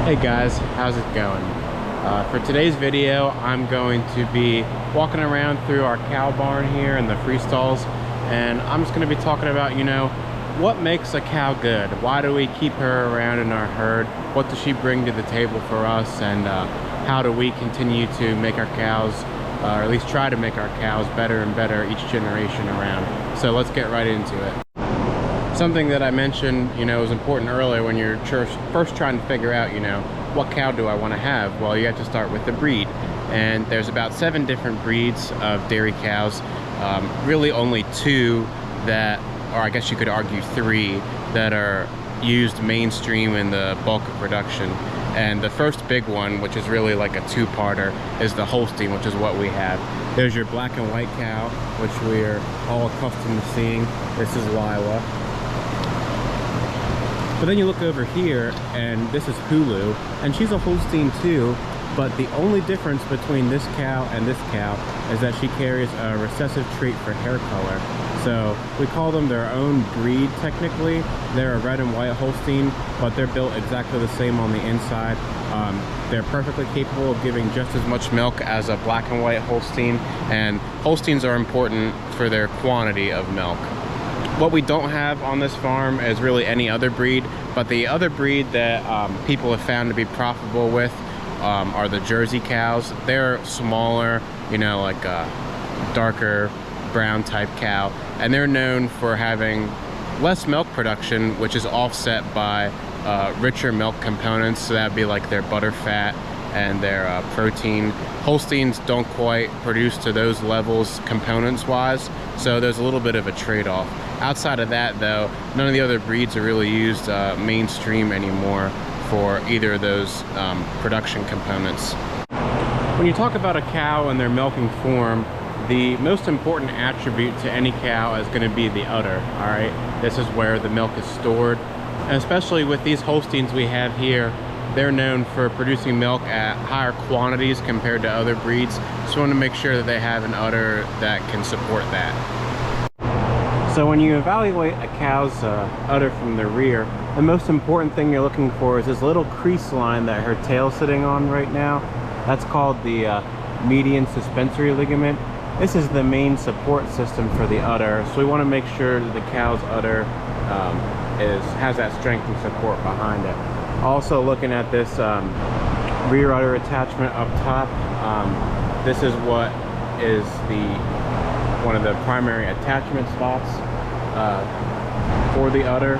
Hey guys, how's it going? For today's video, I'm going to be walking around through our cow barn here in the free stalls, and I'm just going to be talking about, what makes a cow good? Why do we keep her around in our herd? What does she bring to the table for us? And how do we continue to make our cows, or at least try to make our cows better and better each generation around? So let's get right into it. Something that I mentioned, is important earlier when you're first trying to figure out, what cow do I want to have? Well, you have to start with the breed. And there's about 7 different breeds of dairy cows. Really only 2 that, or I guess you could argue 3, that are used mainstream in the bulk of production. And the first big one, which is really like a 2-parter, is the Holstein, which is what we have. There's your black and white cow, which we're all accustomed to seeing. This is Lila. But then you look over here, and this is Hulu, and she's a Holstein too, but the only difference between this cow and this cow is that she carries a recessive trait for hair color. So we call them their own breed technically. They're a red and white Holstein, but they're built exactly the same on the inside. They're perfectly capable of giving just as much milk as a black and white Holstein, and Holsteins are important for their quantity of milk. What we don't have on this farm is really any other breed, but the other breed that people have found to be profitable with are the Jersey cows. They're smaller, like a darker brown type cow, and they're known for having less milk production, which is offset by richer milk components. So that'd be like their butterfat and their protein. Holsteins don't quite produce to those levels components wise, so there's a little bit of a trade-off. Outside of that though, none of the other breeds are really used mainstream anymore for either of those production components. When you talk about a cow and their milking form, the most important attribute to any cow is going to be the udder. All right, this is where the milk is stored, and especially with these Holsteins we have here, they're known for producing milk at higher quantities compared to other breeds. So we want to make sure that they have an udder that can support that. So when you evaluate a cow's udder from the rear, the most important thing you're looking for is this little crease line that her tail's sitting on right now. That's called the median suspensory ligament. This is the main support system for the udder, so we want to make sure that the cow's udder has that strength and support behind it. Also looking at this rear udder attachment up top, this is what is one of the primary attachment spots for the udder,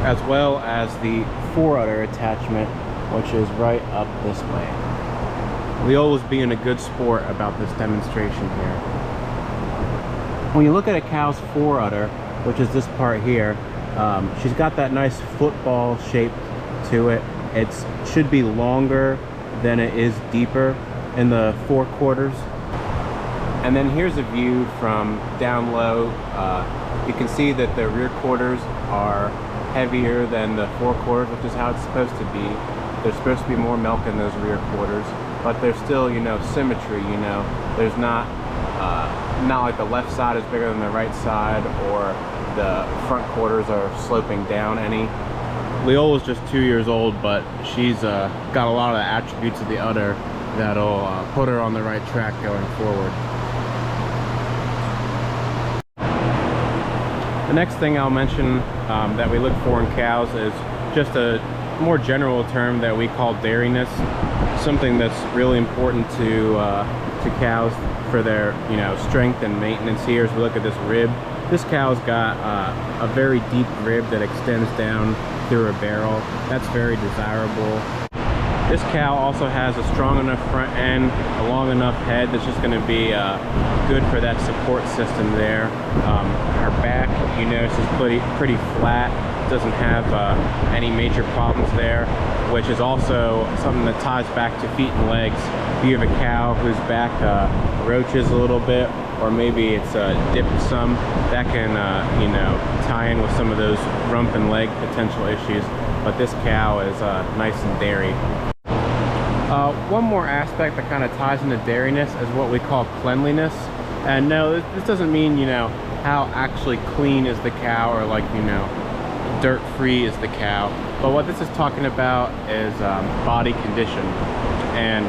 as well as the fore-udder attachment, which is right up this way. We always being a good sport about this demonstration here. When you look at a cow's fore-udder, which is this part here, she's got that nice football shape to it. It should be longer than it is deeper in the forequarters. And then here's a view from down low. You can see that the rear quarters are heavier than the forequarters, which is how it's supposed to be. There's supposed to be more milk in those rear quarters, but there's still, symmetry. There's not like the left side is bigger than the right side, or the front quarters are sloping down any. Leola's just 2 years old, but she's got a lot of the attributes of the udder that'll put her on the right track going forward. The next thing I'll mention that we look for in cows is just a more general term that we call dairyness. Something that's really important to cows for their strength and maintenance here. As we look at this rib, this cow's got a very deep rib that extends down through her barrel. That's very desirable. This cow also has a strong enough front end, a long enough head that's just going to be good for that support system there. Her back, is pretty flat. Doesn't have any major problems there, which is also something that ties back to feet and legs. If you have a cow whose back roaches a little bit, or maybe it's dipped some, that can tie in with some of those rump and leg potential issues. But this cow is nice and dairy. One more aspect that kind of ties into dairyness is what we call cleanliness. And no, this doesn't mean how actually clean is the cow, or like dirt-free is the cow. But what this is talking about is body condition. And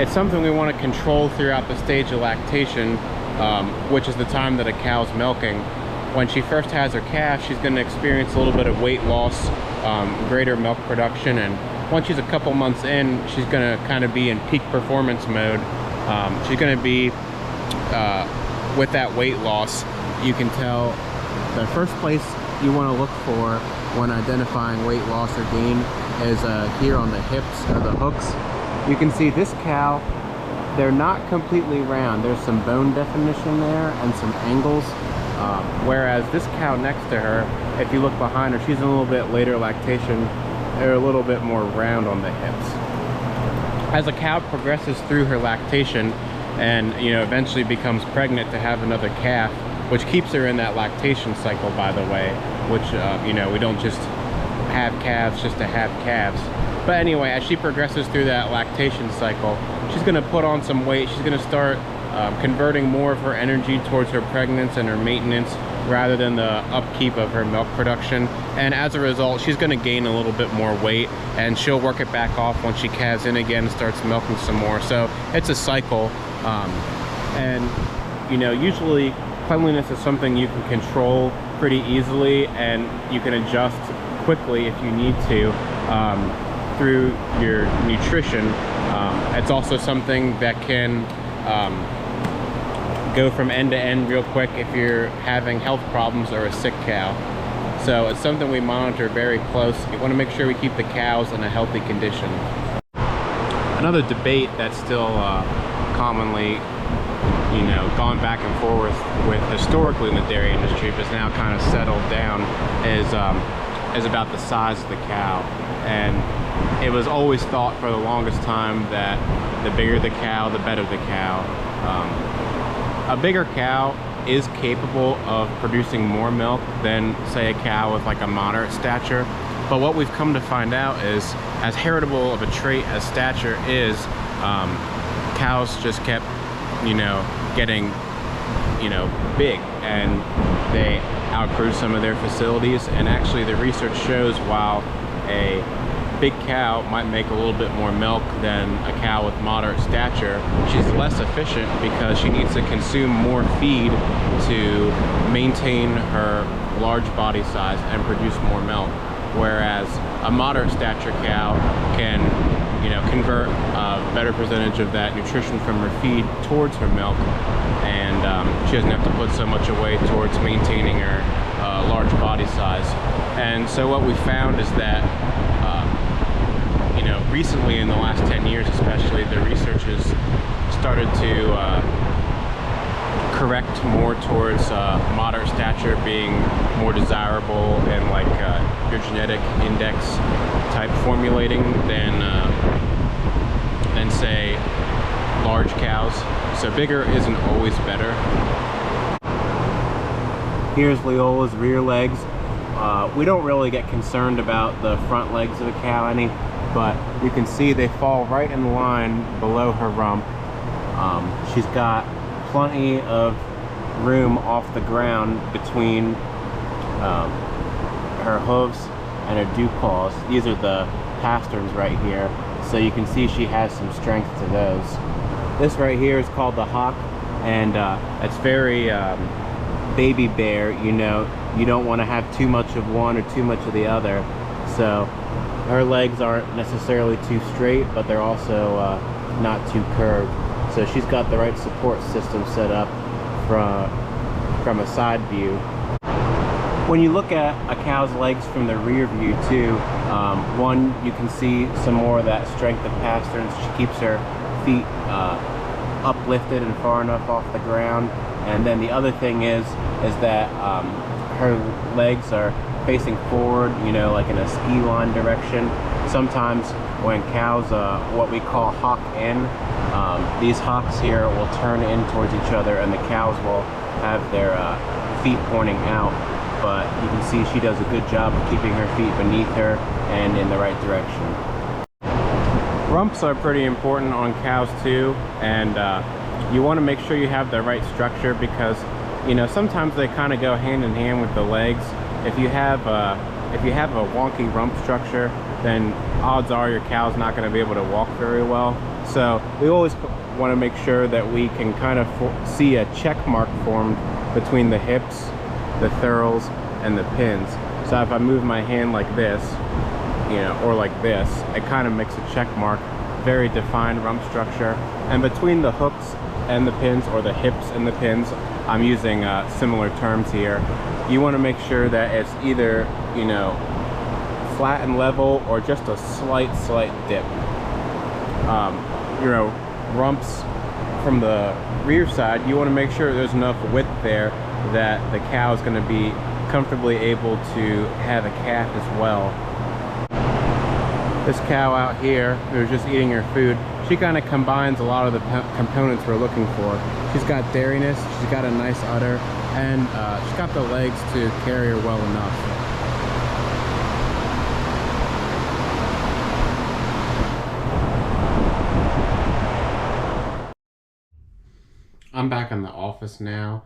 it's something we want to control throughout the stage of lactation, which is the time that a cow's milking. When she first has her calf, she's going to experience a little bit of weight loss, greater milk production, and once she's a couple months in, she's going to kind of be in peak performance mode. She's going to be with that weight loss. You can tell the first place you want to look for when identifying weight loss or gain is here on the hips or the hooks. You can see this cow, they're not completely round. There's some bone definition there and some angles. Whereas this cow next to her, if you look behind her, she's in a little bit later lactation. They're a little bit more round on the hips. As a cow progresses through her lactation and eventually becomes pregnant to have another calf, which keeps her in that lactation cycle, by the way, which we don't just have calves just to have calves. But anyway, as she progresses through that lactation cycle, she's going to put on some weight. She's going to start converting more of her energy towards her pregnancy and her maintenance rather than the upkeep of her milk production. And as a result, she's going to gain a little bit more weight, and she'll work it back off when she calves in again and starts milking some more. So it's a cycle. And usually cleanliness is something you can control pretty easily, and you can adjust quickly if you need to through your nutrition. It's also something that can go from end to end real quick if you're having health problems or a sick cow. So it's something we monitor very close. You want to make sure we keep the cows in a healthy condition. Another debate that's still commonly gone back and forth with historically in the dairy industry, but is now kind of settled down, is about the size of the cow. And it was always thought for the longest time that the bigger the cow, the better the cow. A bigger cow is capable of producing more milk than, say, a cow with like a moderate stature. But what we've come to find out is, as heritable of a trait as stature is, cows just kept getting big, and they outgrew some of their facilities. And actually the research shows while a big cow might make a little bit more milk than a cow with moderate stature, she's less efficient because she needs to consume more feed to maintain her large body size and produce more milk. Whereas a moderate stature cow can convert a better percentage of that nutrition from her feed towards her milk, and she doesn't have to put so much away towards maintaining her large body size. And so what we found is that recently, in the last 10 years especially, the research has started to correct more towards moderate stature being more desirable and like your genetic index type formulating than say large cows. So bigger isn't always better. Here's Leola's rear legs. We don't really get concerned about the front legs of the cow any, but you can see they fall right in line below her rump. She's got plenty of room off the ground between her hooves and her dew paws. These are the pasterns right here, so you can see she has some strength to those. This right here is called the hock, and it's very baby bear. You don't want to have too much of one or too much of the other. So her legs aren't necessarily too straight, but they're also not too curved. So she's got the right support system set up from a side view. When you look at a cow's legs from the rear view too, one, you can see some more of that strength of pasterns. She keeps her feet uplifted and far enough off the ground. And then the other thing is that her legs are facing forward, like in a ski line direction. Sometimes when cows, what we call hock in, these hocks here will turn in towards each other, and the cows will have their feet pointing out. But you can see she does a good job of keeping her feet beneath her and in the right direction. Rumps are pretty important on cows too, and you want to make sure you have the right structure, because sometimes they kind of go hand in hand with the legs. If you have if you have a wonky rump structure, then odds are your cow's not going to be able to walk very well. So we always want to make sure that we can kind of see a check mark formed between the hips, the thurls, and the pins. So if I move my hand like this, you know, or like this, it kind of makes a check mark, very defined rump structure. And between the hooks and the pins, or the hips and the pins, I'm using similar terms here. You want to make sure that it's either, you know, flat and level or just a slight dip. You know, rumps from the rear side, you want to make sure there's enough width there that the cow is going to be comfortably able to have a calf as well. This cow out here, who's just eating her food, she kind of combines a lot of the components we're looking for. She's got dairyness, she's got a nice udder, and she's got the legs to carry her well enough. I'm back in the office now.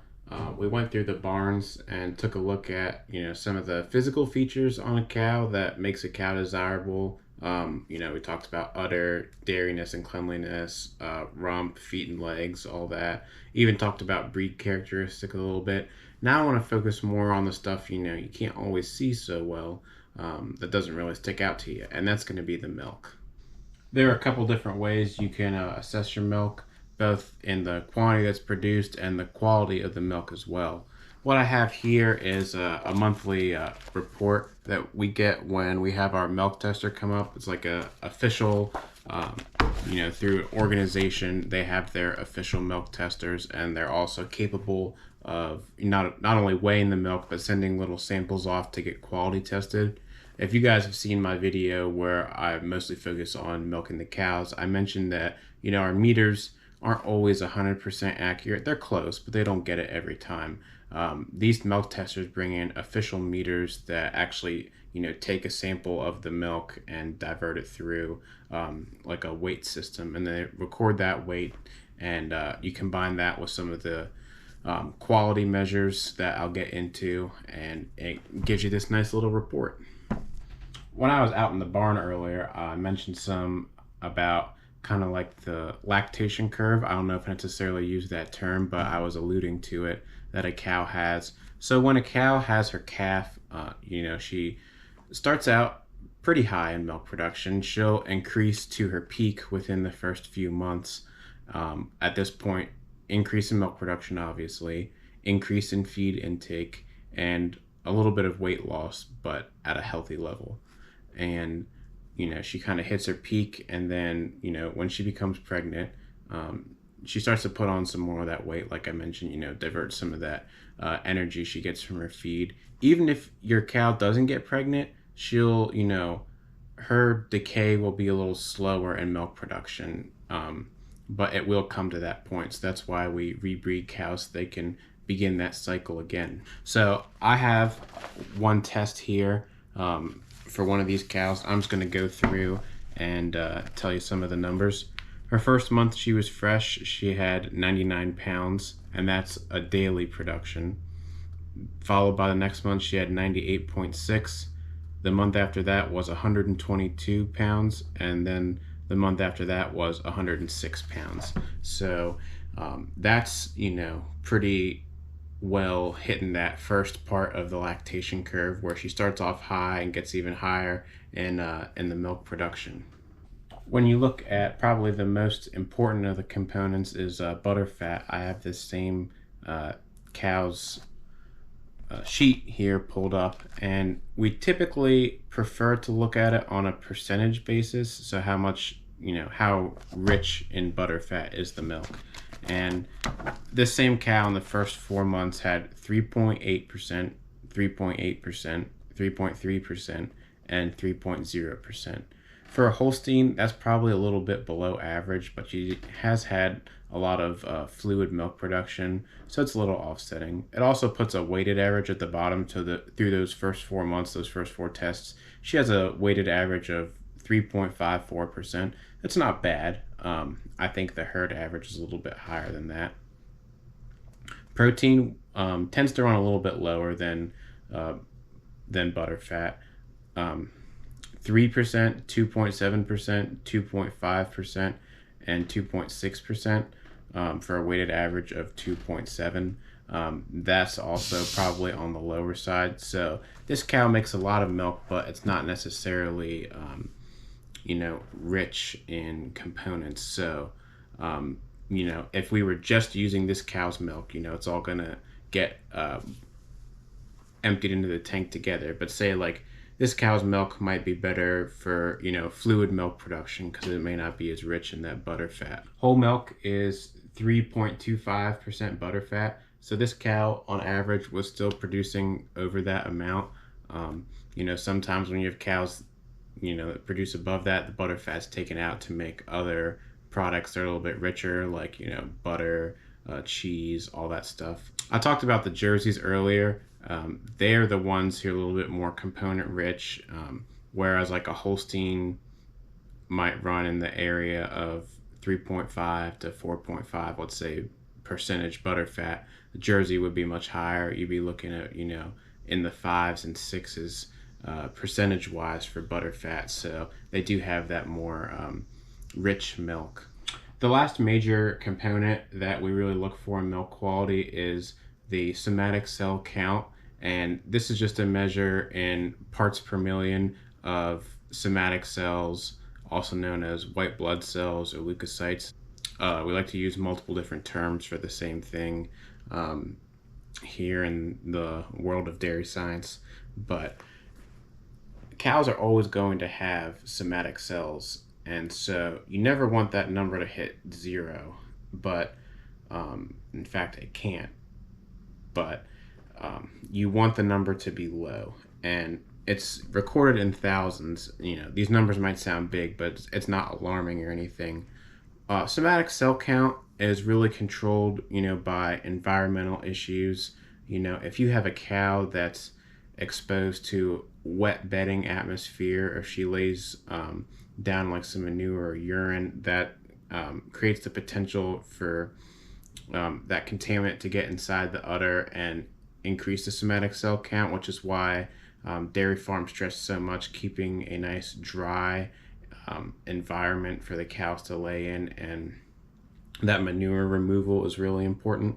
We went through the barns and took a look at, you know, some of the physical features on a cow that makes a cow desirable. You know, we talked about udder, dairyness and cleanliness, rump, feet and legs, all that. Even talked about breed characteristic a little bit. Now I want to focus more on the stuff, you know, you can't always see so well, that doesn't really stick out to you, and that's going to be the milk. There are a couple different ways you can assess your milk, both in the quantity that's produced and the quality of the milk as well. What I have here is a monthly report that we get when we have our milk tester come up. It's like a official, you know, through an organization, they have their official milk testers, and they're also capable of not only weighing the milk, but sending little samples off to get quality tested. If you guys have seen my video where I mostly focus on milking the cows, I mentioned that, you know, our meters aren't always 100% accurate. They're close, but they don't get it every time. These milk testers bring in official meters that actually, you know, take a sample of the milk and divert it through like a weight system, and they record that weight, and you combine that with some of the quality measures that I'll get into, and it gives you this nice little report. When I was out in the barn earlier, I mentioned some about kind of like the lactation curve. I don't know if I necessarily used that term, but I was alluding to it, that a cow has. So when a cow has her calf, you know, she starts out pretty high in milk production. She'll increase to her peak within the first few months. At this point, increase in milk production, obviously, increase in feed intake, and a little bit of weight loss, but at a healthy level. And you know, she kind of hits her peak, and then, you know, when she becomes pregnant, she starts to put on some more of that weight, like I mentioned, you know, divert some of that energy she gets from her feed. Even if your cow doesn't get pregnant, she'll, you know, her decay will be a little slower in milk production, but it will come to that point. So that's why we rebreed cows, so they can begin that cycle again. So I have one test here. For one of these cows, I'm just going to go through and tell you some of the numbers. Her first month she was fresh, she had 99 pounds, and that's a daily production. Followed by the next month, she had 98.6. The month after that was 122 pounds, and then the month after that was 106 pounds. So that's, you know, pretty well hitting that first part of the lactation curve, where she starts off high and gets even higher in the milk production. When you look at probably the most important of the components is butterfat. I have this same cow's sheet here pulled up, and we typically prefer to look at it on a percentage basis. So how much, you know, how rich in butterfat is the milk. And this same cow in the first 4 months had 3.8%, 3.8%, 3.3%, and 3.0%. For a Holstein, that's probably a little bit below average, but she has had a lot of fluid milk production, so it's a little offsetting. It also puts a weighted average at the bottom through those first 4 months, those first 4 tests. She has a weighted average of 3.54%. It's not bad. I think the herd average is a little bit higher than that. Protein tends to run a little bit lower than butterfat. 3%, 2.7%, 2.5%, and 2.6%, for a weighted average of 2.7. That's also probably on the lower side. So this cow makes a lot of milk, but it's not necessarily, rich in components. So, if we were just using this cow's milk, it's all gonna get emptied into the tank together. But say like this cow's milk might be better for fluid milk production because it may not be as rich in that butter fat. Whole milk is 3.25% butter fat, so this cow on average was still producing over that amount. Sometimes when you have cows that produce above that, the butter fat's taken out to make other products that are a little bit richer, like butter, cheese, all that stuff. I talked about the Jerseys earlier. They're the ones who are a little bit more component rich, whereas like a Holstein might run in the area of 3.5 to 4.5, let's say, percentage butter fat. The Jersey would be much higher. You'd be looking at in the 5s and 6s percentage wise for butter fat. So they do have that more rich milk. The last major component that we really look for in milk quality is the somatic cell count, and this is just a measure in parts per million of somatic cells, also known as white blood cells or leukocytes. We like to use multiple different terms for the same thing here in the world of dairy science, but cows are always going to have somatic cells, and so you never want that number to hit 0, but in fact it can't. But you want the number to be low, and it's recorded in thousands. These numbers might sound big, but it's not alarming or anything. Somatic cell count is really controlled, by environmental issues. If you have a cow that's exposed to wet bedding atmosphere, or if she lays down like some manure or urine, that creates the potential for that contaminant to get inside the udder and increase the somatic cell count, which is why dairy farms stress so much keeping a nice dry environment for the cows to lay in, and that manure removal is really important.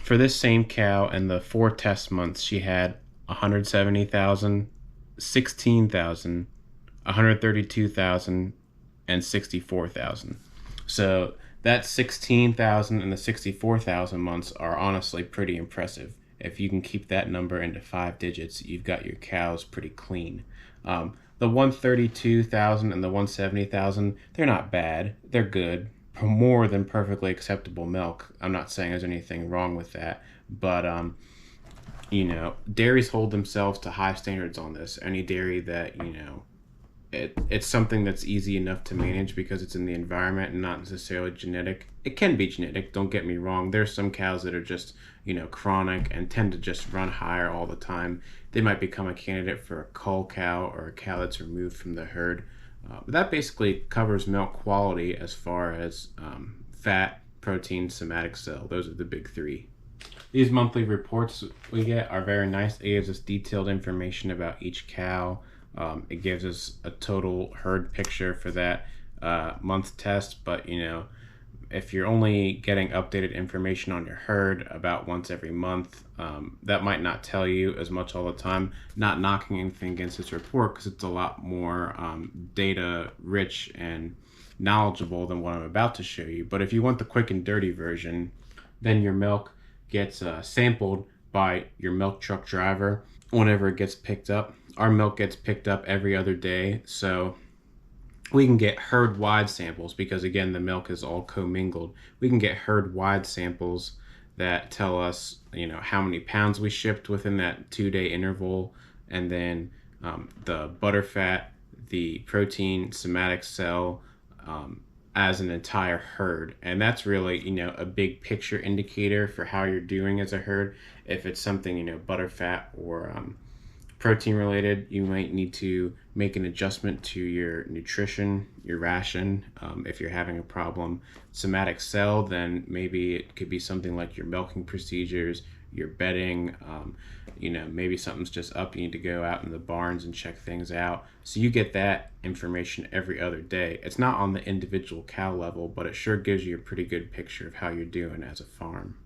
For this same cow, in the 4 test months, she had 170,000, 16,000, 132,000, and 64,000. So that 16,000 and the 64,000 months are honestly pretty impressive. If you can keep that number into 5 digits, you've got your cows pretty clean. The 132,000 and the 170,000, they're not bad. They're good. More than perfectly acceptable milk. I'm not saying there's anything wrong with that, but dairies hold themselves to high standards on this. Any dairy that it's something that's easy enough to manage because it's in the environment and not necessarily genetic. It can be genetic, don't get me wrong. There's some cows that are just chronic and tend to just run higher all the time. They might become a candidate for a cull cow or a cow that's removed from the herd. But that basically covers milk quality as far as fat, protein, somatic cell. Those are the big 3. These monthly reports we get are very nice. It gives us detailed information about each cow. It gives us a total herd picture for that month test, but if you're only getting updated information on your herd about once every month, that might not tell you as much all the time. Not knocking anything against this report, because it's a lot more data rich and knowledgeable than what I'm about to show you. But if you want the quick and dirty version, then your milk gets sampled by your milk truck driver whenever it gets picked up. Our milk gets picked up every other day, so we can get herd-wide samples because, again, the milk is all commingled. We can get herd-wide samples that tell us, how many pounds we shipped within that 2-day interval, and then the butterfat, the protein, somatic cell, as an entire herd. And that's really, a big picture indicator for how you're doing as a herd. If it's something, butterfat or protein related, you might need to make an adjustment to your nutrition, your ration, if you're having a problem. Somatic cell, then maybe it could be something like your milking procedures, your bedding, you know, maybe something's just up, you need to go out in the barns and check things out. So you get that information every other day. It's not on the individual cow level, but it sure gives you a pretty good picture of how you're doing as a farm.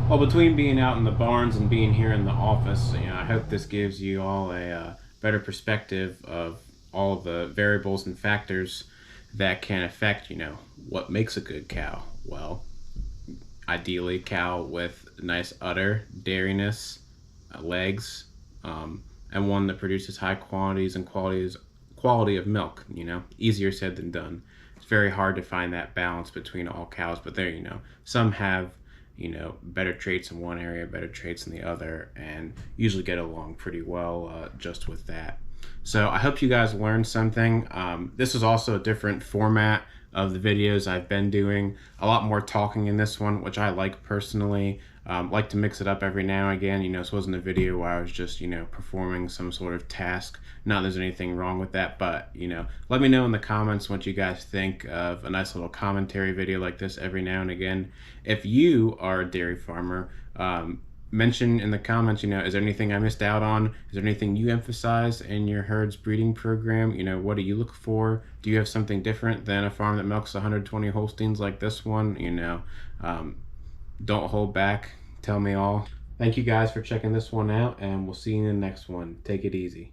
Well, between being out in the barns and being here in the office, you know, I hope this gives you all a better perspective of all the variables and factors that can affect, you know, what makes a good cow. Well, ideally, cow with nice udder, dairyness, legs, and one that produces high quantities and quality of milk. You know, easier said than done. It's very hard to find that balance between all cows, but there, you know, some have, you know, better traits in one area, better traits in the other, and usually get along pretty well just with that. So I hope you guys learned something. This is also a different format of the videos I've been doing. A lot more talking in this one, which I like personally. Like to mix it up every now and again. You know, this wasn't a video where I was just, you know, performing some sort of task. Not that there's anything wrong with that, but, you know, let me know in the comments what you guys think of a nice little commentary video like this every now and again. If you are a dairy farmer, mention in the comments, you know, is there anything I missed out on? Is there anything you emphasize in your herd's breeding program? You know, what do you look for? Do you have something different than a farm that milks 120 Holsteins like this one? You know, don't hold back. Tell me all. Thank you guys for checking this one out, and we'll see you in the next one. Take it easy.